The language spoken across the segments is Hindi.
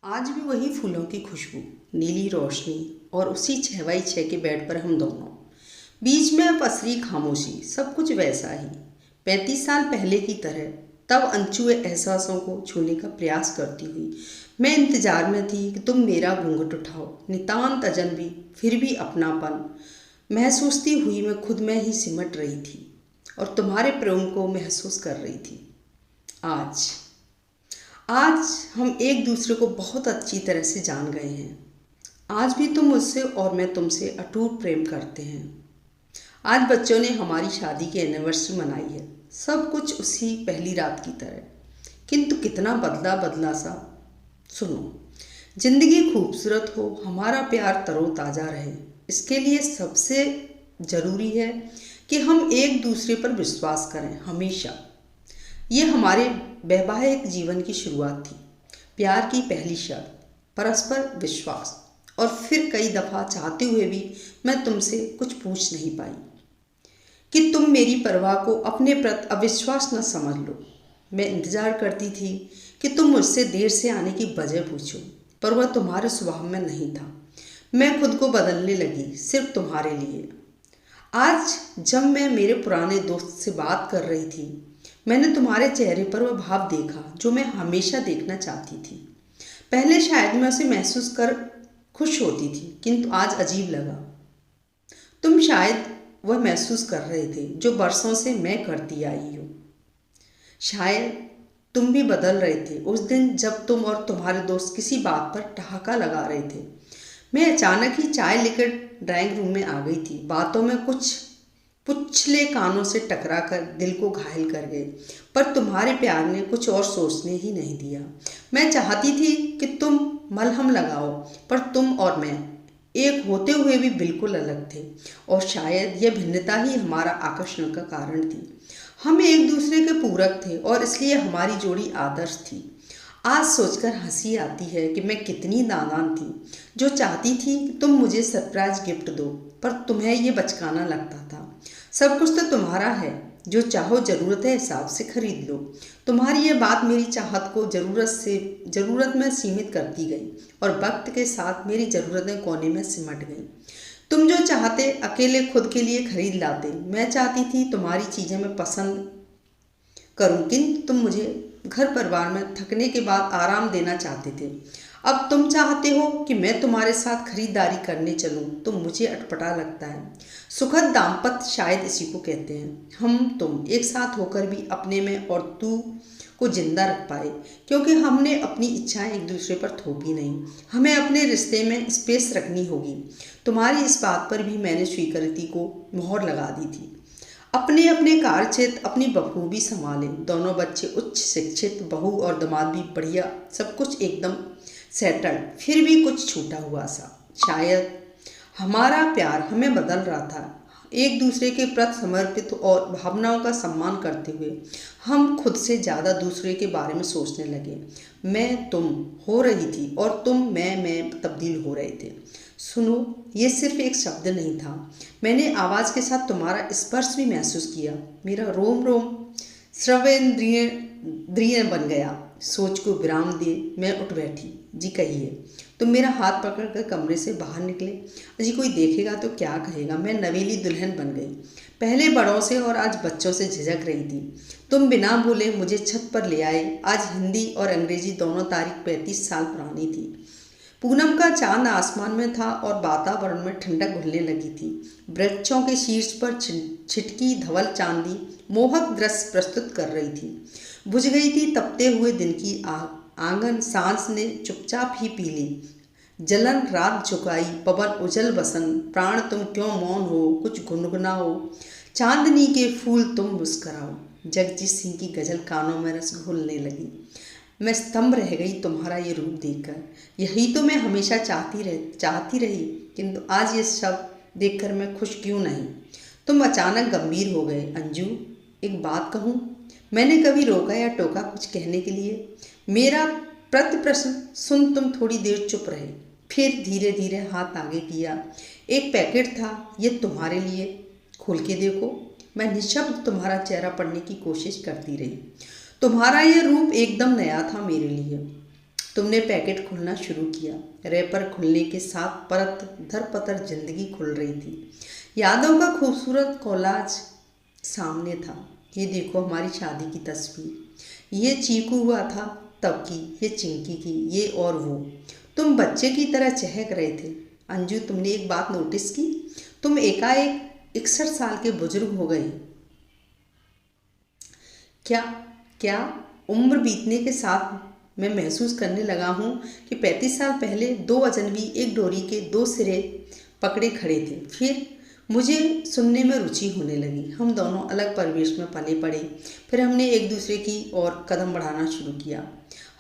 आज भी वही फूलों की खुशबू, नीली रोशनी और उसी 6x6 के बेड पर हम दोनों। बीच में पसरी खामोशी, सब कुछ वैसा ही 35 साल पहले की तरह। तब अनछुए एहसासों को छूने का प्रयास करती हुई मैं इंतजार में थी कि तुम मेरा घूंघट उठाओ। नितांत अजनबी फिर भी अपनापन महसूसती हुई मैं खुद में ही सिमट रही थी और तुम्हारे प्रेम को महसूस कर रही थी। आज आज हम एक दूसरे को बहुत अच्छी तरह से जान गए हैं। आज भी तुम मुझसे और मैं तुमसे अटूट प्रेम करते हैं। आज बच्चों ने हमारी शादी की एनिवर्सरी मनाई है, सब कुछ उसी पहली रात की तरह, किंतु कितना बदला बदला सा। सुनो, जिंदगी खूबसूरत हो, हमारा प्यार तरोताज़ा रहे, इसके लिए सबसे ज़रूरी है कि हम एक दूसरे पर विश्वास करें हमेशा। ये हमारे वैवाहिक जीवन की शुरुआत थी। प्यार की पहली शर्त परस्पर विश्वास। और फिर कई दफ़ा चाहते हुए भी मैं तुमसे कुछ पूछ नहीं पाई कि तुम मेरी परवाह को अपने प्रति अविश्वास न समझ लो। मैं इंतज़ार करती थी कि तुम मुझसे देर से आने की वजह पूछो, पर वह तुम्हारे स्वभाव में नहीं था। मैं खुद को बदलने लगी सिर्फ तुम्हारे लिए। आज जब मैं मेरे पुराने दोस्त से बात कर रही थी, मैंने तुम्हारे चेहरे पर वह भाव देखा जो मैं हमेशा देखना चाहती थी। पहले शायद मैं उसे महसूस कर खुश होती थी, किंतु आज अजीब लगा। तुम शायद वह महसूस कर रहे थे जो बरसों से मैं करती आई हूँ। शायद तुम भी बदल रहे थे उस दिन जब तुम और तुम्हारे दोस्त किसी बात पर ठहाका लगा रहे थे। मैं अचानक ही चाय लेकर ड्राइंग रूम में आ गई थी। बातों में कुछ पुछले कानों से टकरा कर दिल को घायल कर गए, पर तुम्हारे प्यार ने कुछ और सोचने ही नहीं दिया। मैं चाहती थी कि तुम मलहम लगाओ, पर तुम और मैं एक होते हुए भी बिल्कुल अलग थे, और शायद यह भिन्नता ही हमारा आकर्षण का कारण थी। हम एक दूसरे के पूरक थे और इसलिए हमारी जोड़ी आदर्श थी। आज सोचकर हंसी आती है कि मैं कितनी नादान थी, जो चाहती थी कि तुम मुझे सरप्राइज गिफ्ट दो, पर तुम्हें ये बचकाना लगता था। सब कुछ तो तुम्हारा है, जो चाहो ज़रूरत है हिसाब से खरीद लो। तुम्हारी ये बात मेरी चाहत को ज़रूरत में सीमित करती गई, और वक्त के साथ मेरी ज़रूरतें कोने में सिमट गईं। तुम जो चाहते अकेले खुद के लिए खरीद लाते। मैं चाहती थी तुम्हारी चीज़ें मैं पसंद करूं, किंतु तुम मुझे घर परिवार में थकने के बाद आराम देना चाहते थे। अब तुम चाहते हो कि मैं तुम्हारे साथ खरीदारी करने चलूं, तो मुझे अटपटा लगता है। सुखद दाम्पत्य शायद इसी को कहते हैं। हम तुम एक साथ होकर भी अपने में और तू को जिंदा रख पाए, क्योंकि हमने अपनी इच्छाएं एक दूसरे पर थोपी नहीं। हमें अपने रिश्ते में स्पेस रखनी होगी। तुम्हारी इस बात पर भी मैंने स्वीकृति को मोहर लगा दी थी। अपने अपने कार्य क्षेत्र अपनी बखूबी संभाले। दोनों बच्चे उच्च शिक्षित, बहू और दामाद भी बढ़िया, सब कुछ एकदम सेटल्ड। फिर भी कुछ छूटा हुआ सा। शायद हमारा प्यार हमें बदल रहा था। एक दूसरे के प्रति समर्पित और भावनाओं का सम्मान करते हुए हम खुद से ज़्यादा दूसरे के बारे में सोचने लगे। मैं तुम हो रही थी और तुम मैं तब्दील हो रहे थे। सुनो, ये सिर्फ एक शब्द नहीं था। मैंने आवाज़ के साथ तुम्हारा स्पर्श भी महसूस किया। मेरा रोम रोम श्रवेंद्रिय बन गया। सोच को विराम दे मैं उठ बैठी। जी कहिए। तुम मेरा हाथ पकड़कर कमरे से बाहर निकले। अजी कोई देखेगा तो क्या कहेगा। मैं नवेली दुल्हन बन गई, पहले बड़ों से और आज बच्चों से झिझक रही थी। तुम बिना बोले मुझे छत पर ले आए। आज हिंदी और अंग्रेजी दोनों तारीख 35 साल पुरानी थी। पूनम का चांद आसमान में था और वातावरण में ठंडक घुलने लगी थी। वृक्षों के शीर्ष पर छिटकी धवल चांदी मोहक दृश्य प्रस्तुत कर रही थी। बुझ गई थी तपते हुए दिन की आग। आंगन सांस ने चुपचाप ही पी ली। जलन रात झुकाई, पवन उजल बसंत। प्राण तुम क्यों मौन हो, कुछ गुनगुनाओ। चांदनी के फूल तुम मुस्कराओ। जगजीत सिंह की गजल कानों में रस घुलने लगी। मैं स्तंभ रह गई तुम्हारा ये रूप देखकर। यही तो मैं हमेशा चाहती रही, किंतु आज ये सब देखकर मैं खुश क्यों नहीं। तुम अचानक गंभीर हो गए। अंजू, एक बात कहूँ? मैंने कभी रोका या टोका कुछ कहने के लिए? मेरा प्रति प्रश्न सुन तुम थोड़ी देर चुप रहे, फिर धीरे धीरे हाथ आगे किया। एक पैकेट था, ये तुम्हारे लिए, खोल के देखो। मैं निशब्द तुम्हारा चेहरा पढ़ने की कोशिश करती रही। तुम्हारा यह रूप एकदम नया था मेरे लिए। तुमने पैकेट खोलना शुरू किया। रैपर खुलने के साथ परत दर पतर जिंदगी खुल रही थी। यादों का खूबसूरत कोलाज सामने था। ये देखो हमारी शादी की तस्वीर। ये चीकू हुआ था तब की, ये चिंकी की, ये और वो। तुम बच्चे की तरह चहक रहे थे। अंजू, तुमने एक बात नोटिस की? तुम एकाएक 61 साल के बुजुर्ग हो गए। क्या क्या उम्र बीतने के साथ मैं महसूस करने लगा हूँ कि 35 साल पहले दो अजनबी एक डोरी के दो सिरे पकड़े खड़े थे। फिर मुझे सुनने में रुचि होने लगी। हम दोनों अलग परिवेश में पले पड़े। फिर हमने एक दूसरे की ओर कदम बढ़ाना शुरू किया।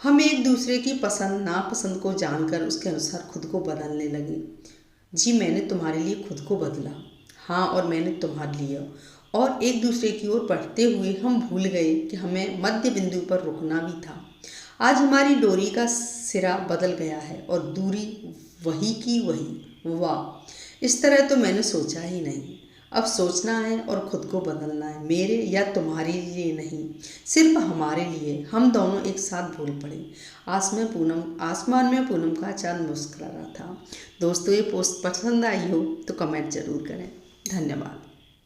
हम एक दूसरे की पसंद नापसंद को जानकर उसके अनुसार खुद को बदलने लगे। जी, मैंने तुम्हारे लिए खुद को बदला। हाँ, और मैंने तुम्हारे लिए। और एक दूसरे की ओर बढ़ते हुए हम भूल गए कि हमें मध्य बिंदु पर रुकना भी था। आज हमारी डोरी का सिरा बदल गया है और दूरी वही की वही। वाह, इस तरह तो मैंने सोचा ही नहीं। अब सोचना है और खुद को बदलना है। मेरे या तुम्हारे लिए नहीं, सिर्फ हमारे लिए। हम दोनों एक साथ भूल पड़े। आसमान में पूनम का चांद मुस्कुरा रहा था। दोस्तों, ये पोस्ट पसंद आई हो तो कमेंट जरूर करें। धन्यवाद।